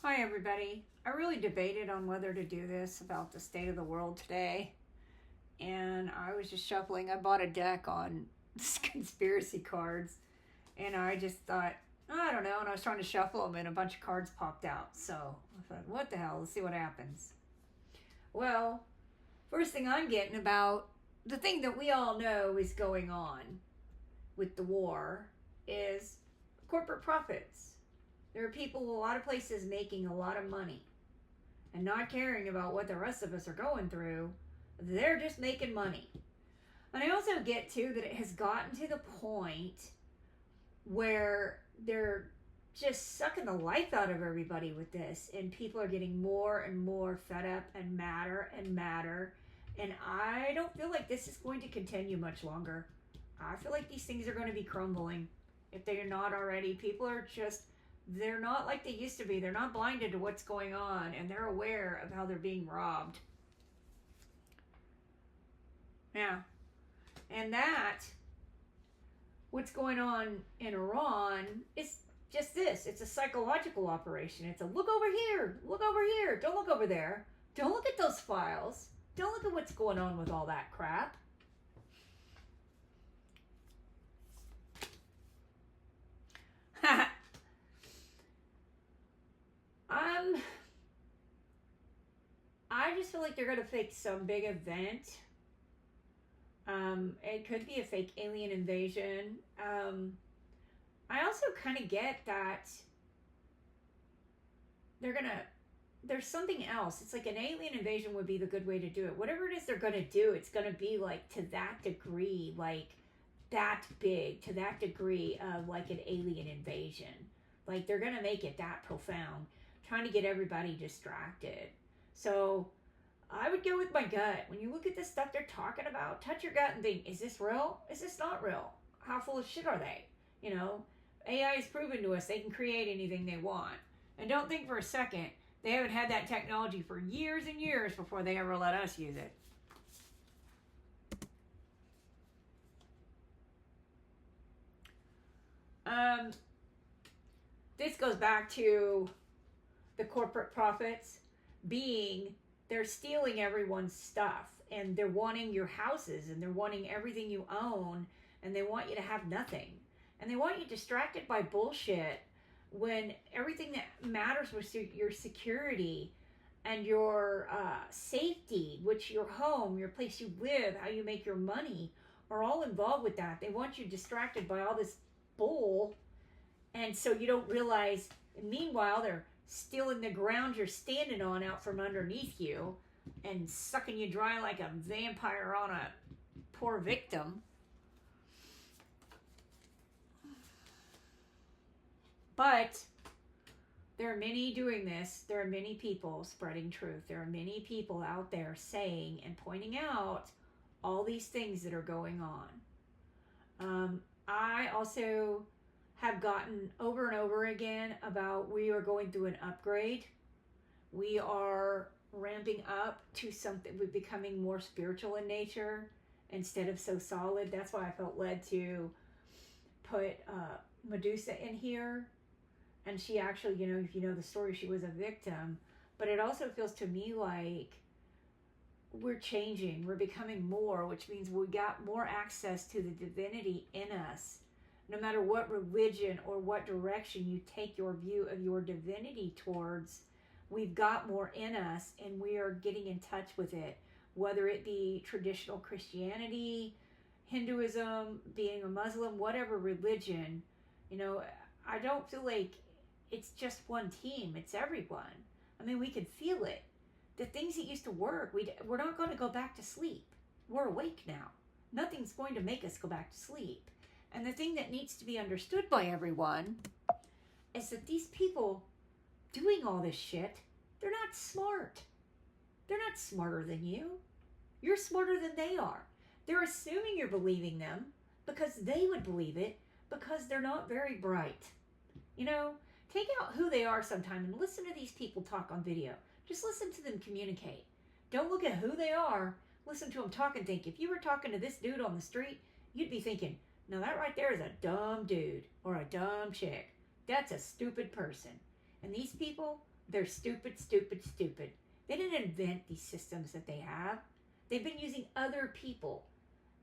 Hi, everybody. I really debated on whether to do this about the state of the world today. And I was just shuffling. I bought a deck on conspiracy cards. And I just thought, I don't know. And I was trying to shuffle them, and a bunch of cards popped out. So I thought, what the hell? Let's see what happens. Well, first thing I'm getting about the thing that we all know is going on with the war is corporate profits. There are people in a lot of places making a lot of money and not caring about what the rest of us are going through. They're just making money. And I also get too that it has gotten to the point where they're just sucking the life out of everybody with this, and people are getting more and more fed up and madder and madder. And I don't feel like this is going to continue much longer. I feel like these things are going to be crumbling if they're not already. People are just, they're not like they used to be. They're not blinded to what's going on, and they're aware of how they're being robbed. Yeah. And that, what's going on in Iran is just this. It's a psychological operation. It's a look over here, don't look over there. Don't look at those files. Don't look at what's going on with all that crap. I just feel like they're going to fake some big event. It could be a fake alien invasion. I also kind of get that there's something else. It's like an alien invasion would be the good way to do it. Whatever it is they're going to do, it's going to be like to that degree, like that big, to that degree of like an alien invasion. Like they're going to make it that profound, trying to get everybody distracted. So I would go with my gut. When you look at this stuff they're talking about, touch your gut and think, is this real? Is this not real? How full of shit are they? AI has proven to us they can create anything they want. And don't think for a second they haven't had that technology for years and years before they ever let us use it. This goes back to the corporate profits being they're stealing everyone's stuff, and they're wanting your houses, and they're wanting everything you own, and they want you to have nothing, and they want you distracted by bullshit when everything that matters was your security and your safety, which your home, your place you live, how you make your money, are all involved with that. They want you distracted by all this bull, and so you don't realize, and meanwhile they're stealing the ground you're standing on out from underneath you and sucking you dry like a vampire on a poor victim. But there are many doing this. There are many people spreading truth. There are many people out there saying and pointing out all these things that are going on. I also have gotten over and over again about we are going through an upgrade. We are ramping up to something, we're becoming more spiritual in nature instead of so solid. That's why I felt led to put Medusa in here. And she actually, if you know the story, she was a victim. But it also feels to me like we're changing. We're becoming more, which means we got more access to the divinity in us. No matter what religion or what direction you take your view of your divinity towards, we've got more in us, and we are getting in touch with it. Whether it be traditional Christianity, Hinduism, being a Muslim, whatever religion, I don't feel like it's just one team. It's everyone. I mean, we can feel it. The things that used to work, we're not going to go back to sleep. We're awake now. Nothing's going to make us go back to sleep. And the thing that needs to be understood by everyone is that these people doing all this shit, they're not smart. They're not smarter than you. You're smarter than they are. They're assuming you're believing them because they would believe it because they're not very bright. Take out who they are sometime and listen to these people talk on video. Just listen to them communicate. Don't look at who they are. Listen to them talk and think. If you were talking to this dude on the street, you'd be thinking, now that right there is a dumb dude or a dumb chick. That's a stupid person. And these people, They're stupid, stupid, stupid. They didn't invent these systems that they have. They've been using other people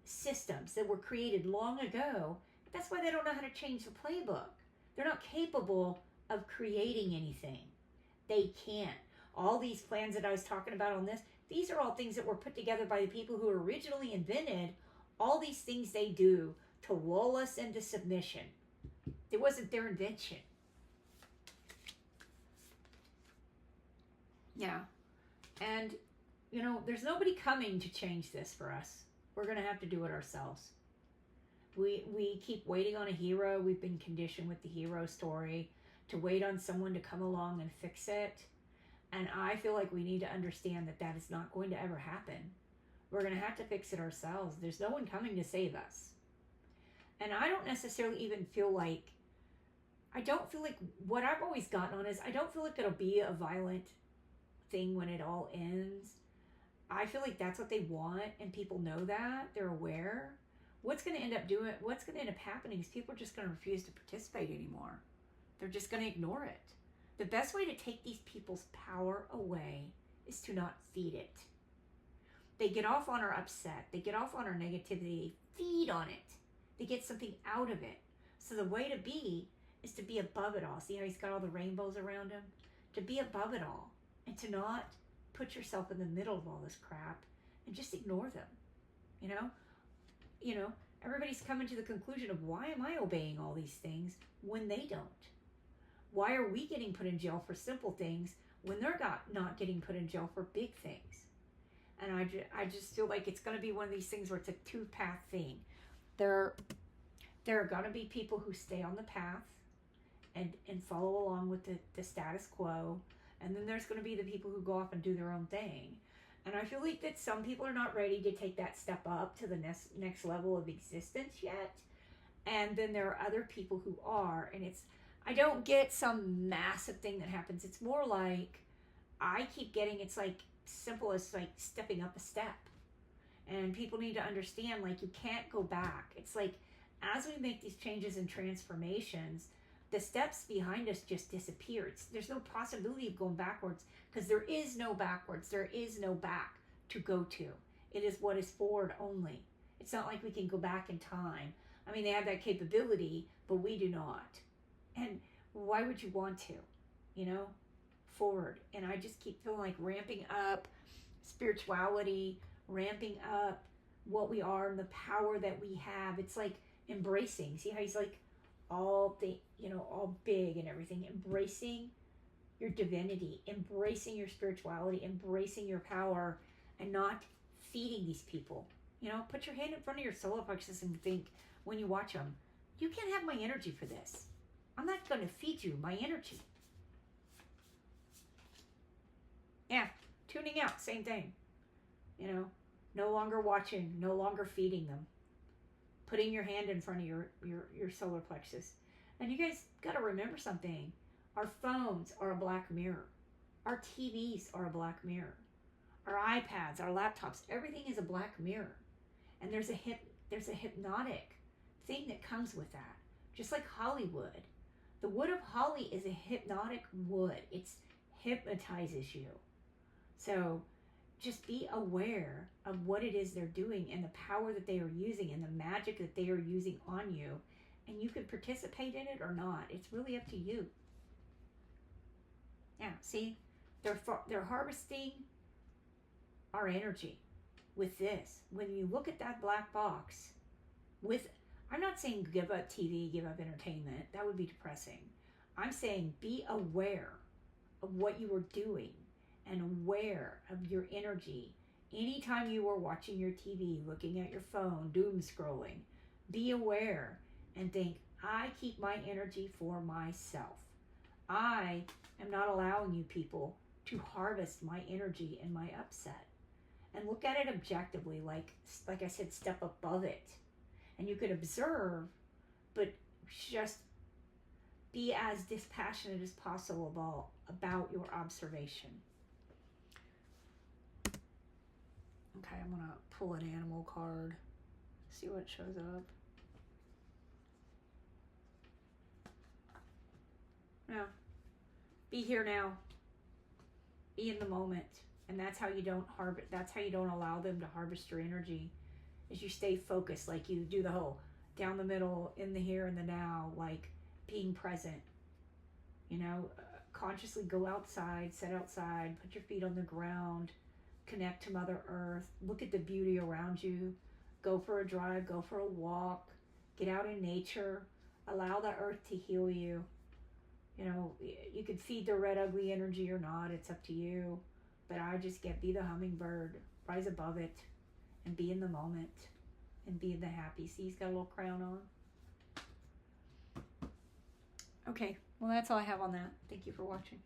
systems that were created long ago. That's why they don't know how to change the playbook. They're not capable of creating anything. They can't. All these plans that I was talking about on this, these are all things that were put together by the people who originally invented all these things they do to lull us into submission. It wasn't their invention. Yeah. And, there's nobody coming to change this for us. We're going to have to do it ourselves. We keep waiting on a hero. We've been conditioned with the hero story to wait on someone to come along and fix it. And I feel like we need to understand that that is not going to ever happen. We're going to have to fix it ourselves. There's no one coming to save us. And I don't necessarily even feel like, what I've always gotten on is, I don't feel like it'll be a violent thing when it all ends. I feel like that's what they want, and people know that. They're aware. What's going to end up happening is people are just going to refuse to participate anymore. They're just going to ignore it. The best way to take these people's power away is to not feed it. They get off on our upset. They get off on our negativity. They feed on it. They get something out of it. So the way to be is to be above it all. See how he's got all the rainbows around him? To be above it all and to not put yourself in the middle of all this crap and just ignore them. Everybody's coming to the conclusion of, why am I obeying all these things when they don't? Why are we getting put in jail for simple things when they're not getting put in jail for big things? And I just feel like it's going to be one of these things where it's a two-path thing. There are going to be people who stay on the path and follow along with the status quo. And then there's going to be the people who go off and do their own thing. And I feel like that some people are not ready to take that step up to the next level of existence yet. And then there are other people who are. And I don't get some massive thing that happens. It's more like, I keep getting, it's like simple as like stepping up a step. And people need to understand, like, you can't go back. It's like, as we make these changes and transformations, the steps behind us just disappear. There's no possibility of going backwards, because there is no backwards. There is no back to go to. It is what is forward only. It's not like we can go back in time. I mean, they have that capability, but we do not. And why would you want to? Forward. And I just keep feeling like ramping up spirituality, ramping up what we are and the power that we have. It's like embracing. See how he's like all big and everything. Embracing your divinity, embracing your spirituality, embracing your power, and not feeding these people. Put your hand in front of your solar plexus and think, when you watch them, you can't have my energy for this. I'm not going to feed you my energy. Yeah, tuning out, same thing. No longer watching, no longer feeding them. Putting your hand in front of your solar plexus. And you guys got to remember something. Our phones are a black mirror. Our TVs are a black mirror. Our iPads, our laptops, everything is a black mirror. And there's a hypnotic thing that comes with that. Just like Hollywood. The wood of holly is a hypnotic wood. It hypnotizes you. So just be aware of what it is they're doing and the power that they are using and the magic that they are using on you. And you can participate in it or not. It's really up to you. Yeah, see? They're harvesting our energy with this. When you look at that black box, I'm not saying give up TV, give up entertainment. That would be depressing. I'm saying be aware of what you are doing and aware of your energy. Anytime you are watching your TV, looking at your phone, doom scrolling, be aware and think, I keep my energy for myself. I am not allowing you people to harvest my energy and my upset. And look at it objectively, like I said, step above it. And you could observe, but just be as dispassionate as possible about your observation. Okay, I'm going to pull an animal card, see what shows up. Yeah. Be here now. Be in the moment. And that's how you don't harvest, that's how you don't allow them to harvest your energy, is you stay focused, like you do the whole down the middle, in the here and the now, like being present. You know, consciously go outside, sit outside, put your feet on the ground, connect to Mother Earth, look at the beauty around you, go for a drive, go for a walk, get out in nature, allow the earth to heal you. You know, you could feed the red ugly energy or not, it's up to you. But I just get, be the hummingbird, rise above it, and be in the moment, and be in the happy. See, he's got a little crown on. Okay, well, that's all I have on that. Thank you for watching.